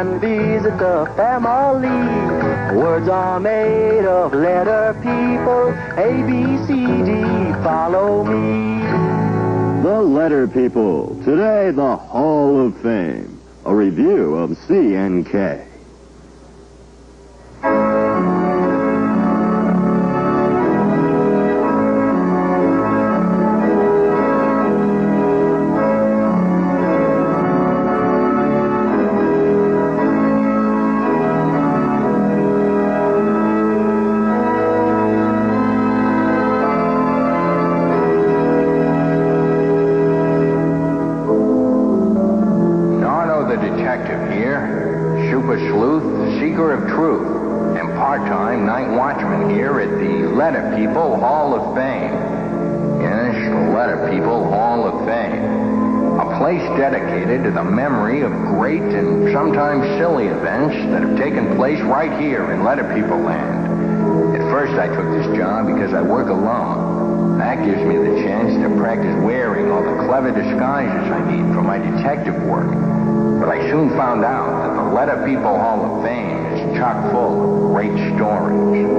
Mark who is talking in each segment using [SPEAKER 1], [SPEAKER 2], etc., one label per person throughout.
[SPEAKER 1] and visit the family. Words are made of letter people. A, B, C, D, follow me.
[SPEAKER 2] The Letter People. Today, the Hall of Fame. A review of C&K.
[SPEAKER 3] Letter People Hall of Fame. Yes, the Letter People Hall of Fame. A place dedicated to the memory of great and sometimes silly events that have taken place right here in Letter People land. At first I took this job because I work alone. That gives me the chance to practice wearing all the clever disguises I need for my detective work. But I soon found out that the Letter People Hall of Fame is chock full of great stories.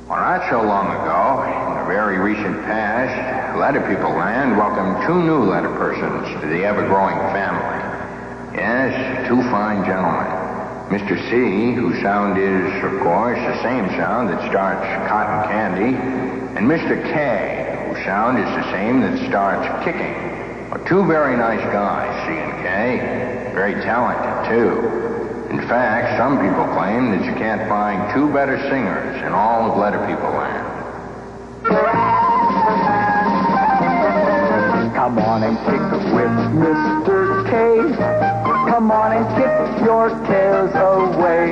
[SPEAKER 3] Not so long ago, in the very recent past, Letter People Land welcomed two new letter persons to the ever-growing family. Yes, two fine gentlemen. Mr. C, whose sound is, of course, the same sound that starts cotton candy, and Mr. K, whose sound is the same that starts kicking. Well, two very nice guys, C and K. Very talented, too. In fact, some people claim that you can't find two better singers in all of Letter People Land.
[SPEAKER 1] Come on and kick with Mr. K. Come on and kick your tails away.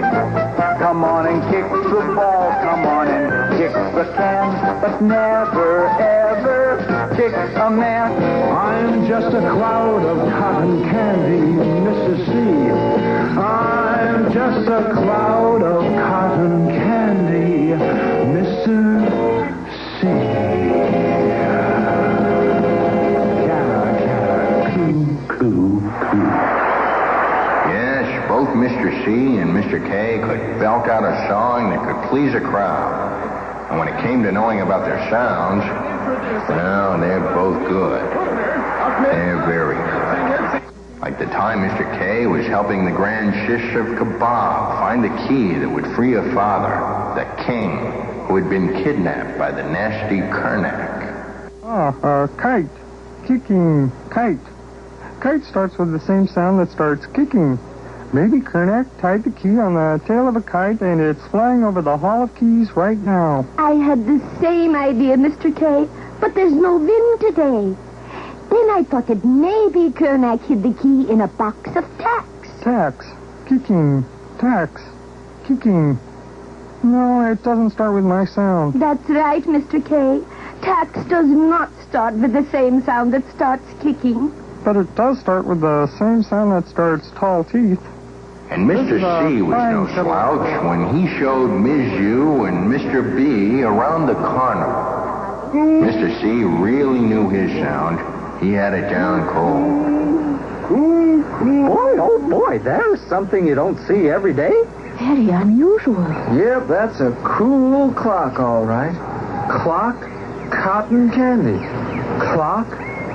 [SPEAKER 1] Come on and kick the ball. Come on and kick the can. But never, ever kick a man.
[SPEAKER 4] I'm just a cloud of cotton candy, Mrs. C. I'm just a cloud of cotton candy, Mr. C. Catter, catter, coo, coo, coo.
[SPEAKER 3] Yes, both Mr. C and Mr. K could belt out a song that could please a crowd. And when it came to knowing about their sounds, well, they're both good. They're very good. Like the time Mr. K was helping the Grand Shish of Kebab find the key that would free a father, the king, who had been kidnapped by the nasty Kernak.
[SPEAKER 5] Kite. Kicking. Kite. Kite starts with the same sound that starts kicking. Maybe Kernak tied the key on the tail of a kite and it's flying over the Hall of Keys right now.
[SPEAKER 6] I had the same idea, Mr. K, but there's no wind today. Then I thought that maybe Kernak hid the key in a box of tacks.
[SPEAKER 5] Tacks. Kicking. Tacks. Kicking. No, it doesn't start with my sound.
[SPEAKER 6] That's right, Mr. K. Tacks does not start with the same sound that starts kicking.
[SPEAKER 5] But it does start with the same sound that starts tall teeth.
[SPEAKER 3] And Mr. C was no slouch when he showed Ms. U and Mr. B around the carnival. Mr. C really knew his sound. He had it down cold.
[SPEAKER 1] Boy, oh boy, there's something you don't see every day.
[SPEAKER 6] Very unusual.
[SPEAKER 4] Yep, that's a cool clock, all right. Clock, cotton candy. Clock,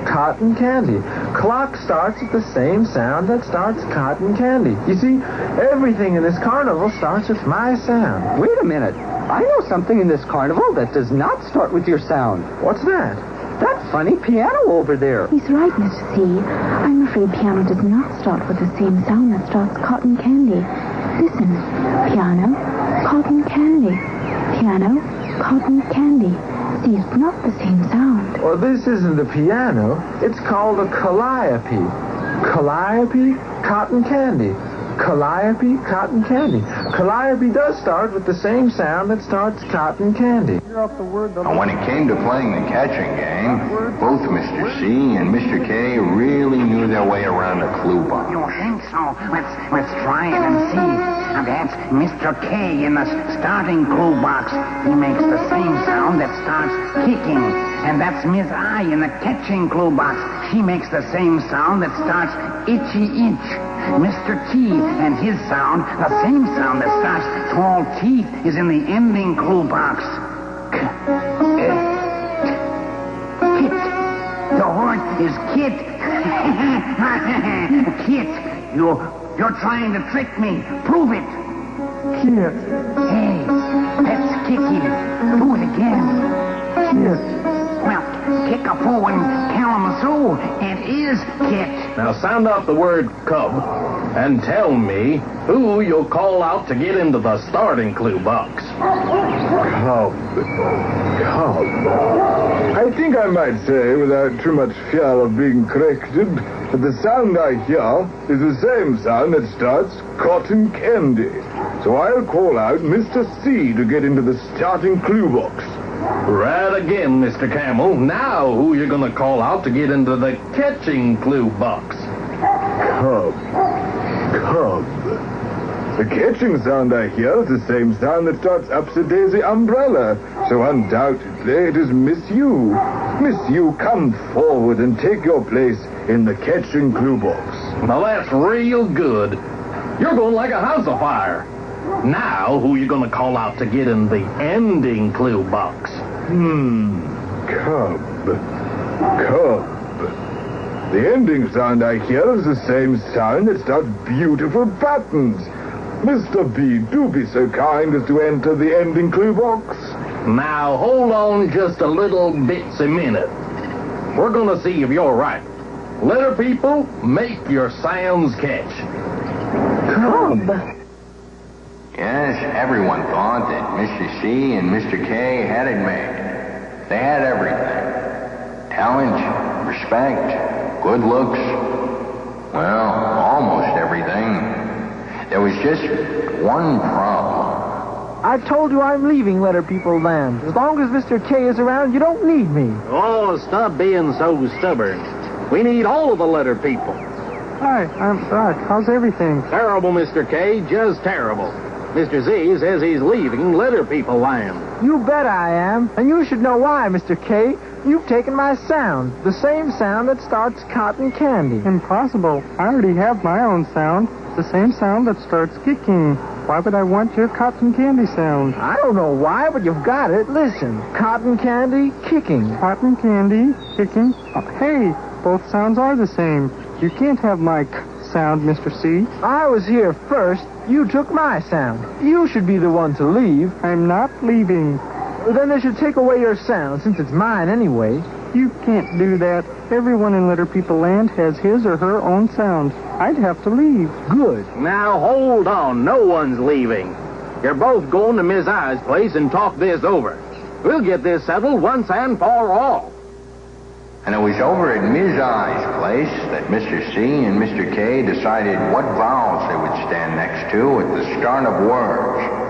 [SPEAKER 4] cotton candy. Clock starts with the same sound that starts cotton candy. You see, everything in this carnival starts with my sound.
[SPEAKER 1] Wait a minute. I know something in this carnival that does not start with your sound.
[SPEAKER 4] What's that?
[SPEAKER 1] That funny piano over there.
[SPEAKER 6] He's right, Mr. C. I'm afraid piano does not start with the same sound that starts cotton candy. Listen. Piano, cotton candy. Piano, cotton candy. See, it's not the same sound.
[SPEAKER 4] Well, this isn't a piano. It's called a calliope. Calliope, cotton candy. Calliope, cotton candy. Calliope does start with the same sound that starts cotton candy.
[SPEAKER 3] And when it came to playing the catching game, both Mr. C and Mr. K really knew their way around a clue box.
[SPEAKER 7] You think so? Let's try it and see. And that's Mr. K in the starting clue box. He makes the same sound that starts kicking. and that's Miss I in the catching clue box. She makes the same sound that starts itchy inch. Mr. T and his sound, the same sound that starts tall teeth, is in the ending clue box. Kit. The word is kit. Kit, you're trying to trick me. Prove it.
[SPEAKER 5] Kit.
[SPEAKER 7] Hey, that's Kiki. Do it again.
[SPEAKER 5] Kit.
[SPEAKER 7] Well, kick a fool in Kalamazoo. It is Kit.
[SPEAKER 8] Now sound out the word cub and tell me who you'll call out to get into the starting clue box.
[SPEAKER 4] Cub. I think I might say, without too much fear of being corrected, that the sound I hear is the same sound that starts cotton candy. So I'll call out Mr. C to get into the starting clue box.
[SPEAKER 8] Right again, Mr. Camel. Now who you gonna call out to get into the catching clue box?
[SPEAKER 4] Cub. The catching sound I hear is the same sound that starts Upsy-Daisy Umbrella. So undoubtedly it is Miss U. Miss U, come forward and take your place in the catching clue box.
[SPEAKER 8] Now that's real good. You're going like a house of fire. Now who you gonna call out to get in the ending clue box?
[SPEAKER 4] Cub. The ending sound I hear is the same sound that starts beautiful buttons. Mr. B, do be so kind as to enter the ending clue box.
[SPEAKER 8] Now hold on just a little bitsy minute. We're gonna see if you're right. Letter people, make your sounds catch.
[SPEAKER 6] Cub.
[SPEAKER 3] Yes, everyone thought that Mr. C and Mr. K had it made. They had everything. Talent, respect, good looks. Well, almost everything. There was just one problem.
[SPEAKER 4] I told you I'm leaving Letter People Land. As long as Mr. K is around, you don't need me.
[SPEAKER 8] Oh, stop being so stubborn. We need all of the letter people.
[SPEAKER 5] Hi, I'm Doc. How's everything?
[SPEAKER 8] Terrible, Mr. K, just terrible. Mr. Z says he's leaving Letter People Land.
[SPEAKER 4] You bet I am. And you should know why, Mr. K. You've taken my sound. The same sound that starts cotton candy.
[SPEAKER 5] Impossible. I already have my own sound. The same sound that starts kicking. Why would I want your cotton candy sound?
[SPEAKER 4] I don't know why, but you've got it. Listen. Cotton candy, kicking.
[SPEAKER 5] Cotton candy, kicking. Hey, both sounds are the same. You can't have my sound, Mr. C.
[SPEAKER 4] I was here first. You took my sound. You should be the one to leave.
[SPEAKER 5] I'm not leaving.
[SPEAKER 4] Then they should take away your sound, since it's mine anyway.
[SPEAKER 5] You can't do that. Everyone in Letter People Land has his or her own sound. I'd have to leave.
[SPEAKER 4] Good.
[SPEAKER 8] Now hold on, no one's leaving. You're both going to Miss I's place and talk this over. We'll get this settled once and for all.
[SPEAKER 3] And it was over at Ms. I's place that Mr. C and Mr. K decided what vowels they would stand next to at the start of words.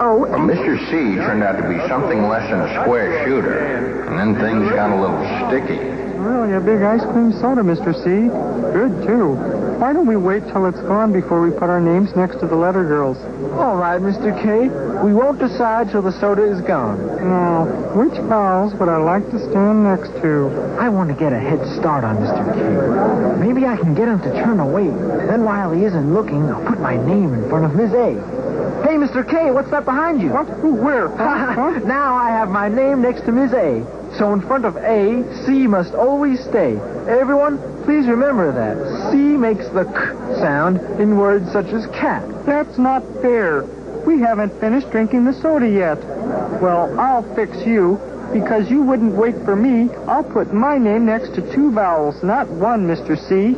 [SPEAKER 4] Oh,
[SPEAKER 3] Well, Mr. C turned out to be something less than a square shooter, and then things got a little sticky.
[SPEAKER 5] Really, a big ice cream soda, Mr. C. Good, too. Why don't we wait till it's gone before we put our names next to the letter girls?
[SPEAKER 4] all right, Mr. K. We won't decide till the soda is gone.
[SPEAKER 5] Now, which vowels would I like to stand next to?
[SPEAKER 4] I want to get a head start on Mr. K. Maybe I can get him to turn away. Then while he isn't looking, I'll put my name in front of Ms. A. Hey, Mr. K, what's that behind you?
[SPEAKER 5] What? Who? Where? Huh?
[SPEAKER 4] Now I have my name next to Ms. A. So in front of A, C must always stay. Everyone, please remember that. C makes the k sound in words such as cat.
[SPEAKER 5] That's not fair. We haven't finished drinking the soda yet. Well, I'll fix you. Because you wouldn't wait for me, I'll put my name next to two vowels, not one, Mr. C.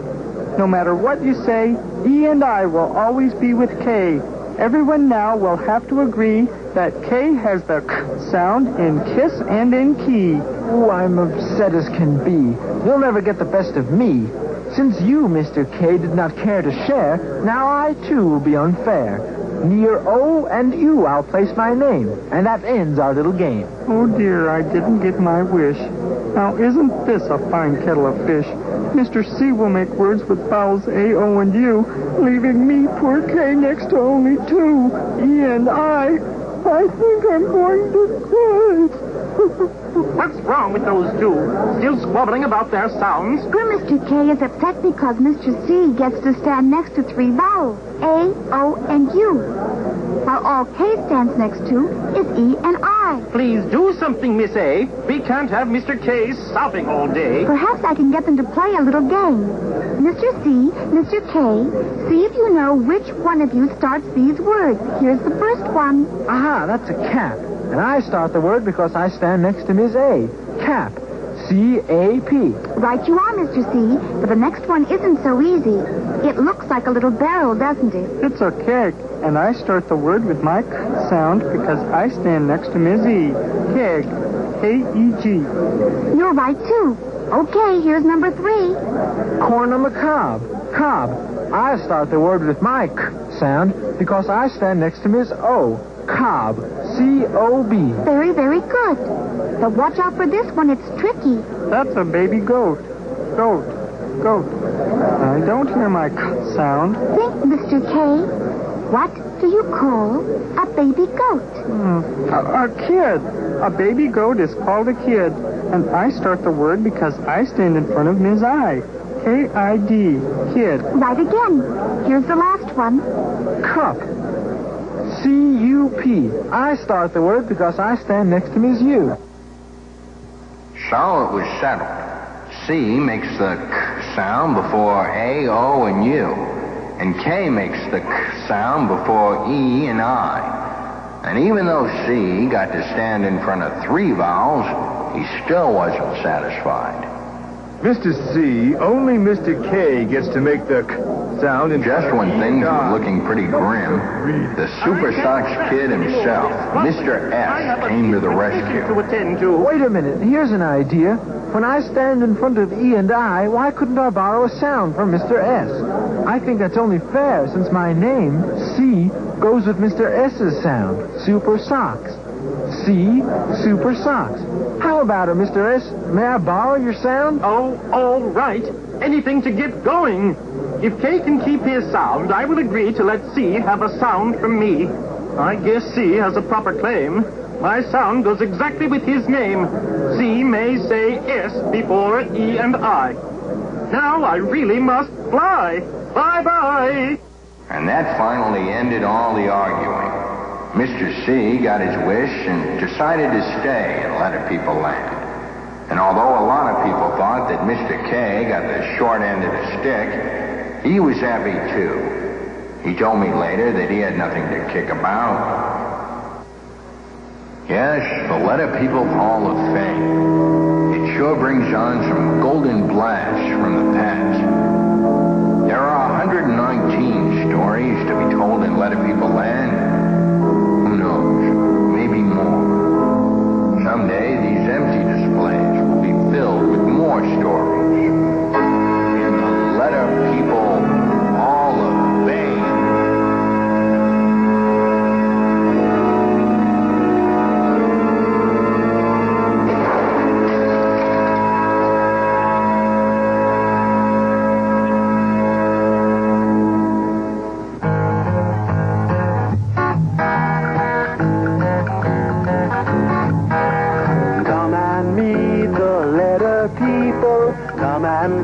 [SPEAKER 5] No matter what you say, E and I will always be with K. Everyone now will have to agree that K has the k sound in kiss and in key.
[SPEAKER 4] Oh, I'm upset as can be. You'll never get the best of me. Since you, Mr. K, did not care to share, now I, too, will be unfair. Near O and U, I'll place my name, and that ends our little game.
[SPEAKER 5] Oh, dear, I didn't get my wish. Now, isn't this a fine kettle of fish? Mr. C will make words with vowels A, O, and U, leaving me, poor K, next to only two, E and I. I think I'm going to cry.
[SPEAKER 9] What's wrong with those two? Still squabbling about their sounds?
[SPEAKER 10] Poor Mr. K is upset because Mr. C gets to stand next to three vowels, A, O, and U. While all K stands next to is E and I.
[SPEAKER 9] Please do something, Miss A. We can't have Mr. K sobbing all day.
[SPEAKER 10] Perhaps I can get them to play a little game. Mr. C, Mr. K, see if you know which one of you starts these words. Here's the first one.
[SPEAKER 4] Aha, that's a cap. And I start the word because I stand next to Ms. A. Cap. C-A-P.
[SPEAKER 10] Right you are, Mr. C, but the next one isn't so easy. It looks like a little barrel, doesn't it?
[SPEAKER 5] It's a keg, and I start the word with my k sound because I stand next to Ms. E. Keg. K-E-G.
[SPEAKER 10] You're right, too. Okay, here's number 3.
[SPEAKER 4] Corn on the cob. Cob. I start the word with my k sound because I stand next to Ms. O. Cob. C-O-B.
[SPEAKER 10] Very, very good. But watch out for this one. It's tricky.
[SPEAKER 5] That's a baby goat. Goat. Goat. I don't hear my k sound.
[SPEAKER 10] Think, Mr. K. What do you call a baby goat?
[SPEAKER 5] A kid. A baby goat is called a kid. And I start the word because I stand in front of Ms. I. K-I-D. Kid.
[SPEAKER 10] Right again. Here's the last one.
[SPEAKER 4] Cup. C-U-P. I start the word because I stand next to Ms. U.
[SPEAKER 3] So it was settled. C makes the k sound before A, O, and U. And K makes the k sound before E and I. And even though C got to stand in front of 3 vowels, he still wasn't satisfied.
[SPEAKER 11] Mr. C, only Mr. K gets to make the k sound. And
[SPEAKER 3] just when things were looking pretty grim, the Super Sox Kid himself, Mr. S, came to the rescue.
[SPEAKER 4] Wait a minute. Here's an idea. When I stand in front of E and I, why couldn't I borrow a sound from Mr. S? I think that's only fair since my name, C, goes with Mr. S's sound, Super Sox. C, Super Sox. How about it, Mr. S? May I borrow your sound?
[SPEAKER 9] Oh, all right. Anything to get going. If K can keep his sound, I will agree to let C have a sound from me. I guess C has a proper claim. My sound goes exactly with his name. C may say S before E and I. Now I really must fly. Bye-bye.
[SPEAKER 3] And that finally ended all the arguing. Mr. C got his wish and decided to stay in Letter People Land. And although a lot of people thought that Mr. K got the short end of the stick, he was happy too. He told me later that he had nothing to kick about. Yes, the Letter People Hall of Fame. It sure brings on some golden blasts from the past. There are 119 stories to be told in Letter People Land. Who knows? Maybe more. Someday, these empty displays will be filled with more stories. In the Letter People Hall of Fame.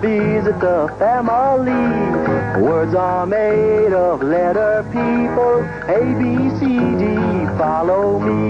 [SPEAKER 1] Visit the family. Words are made of letter people. A, B, C, D, follow me.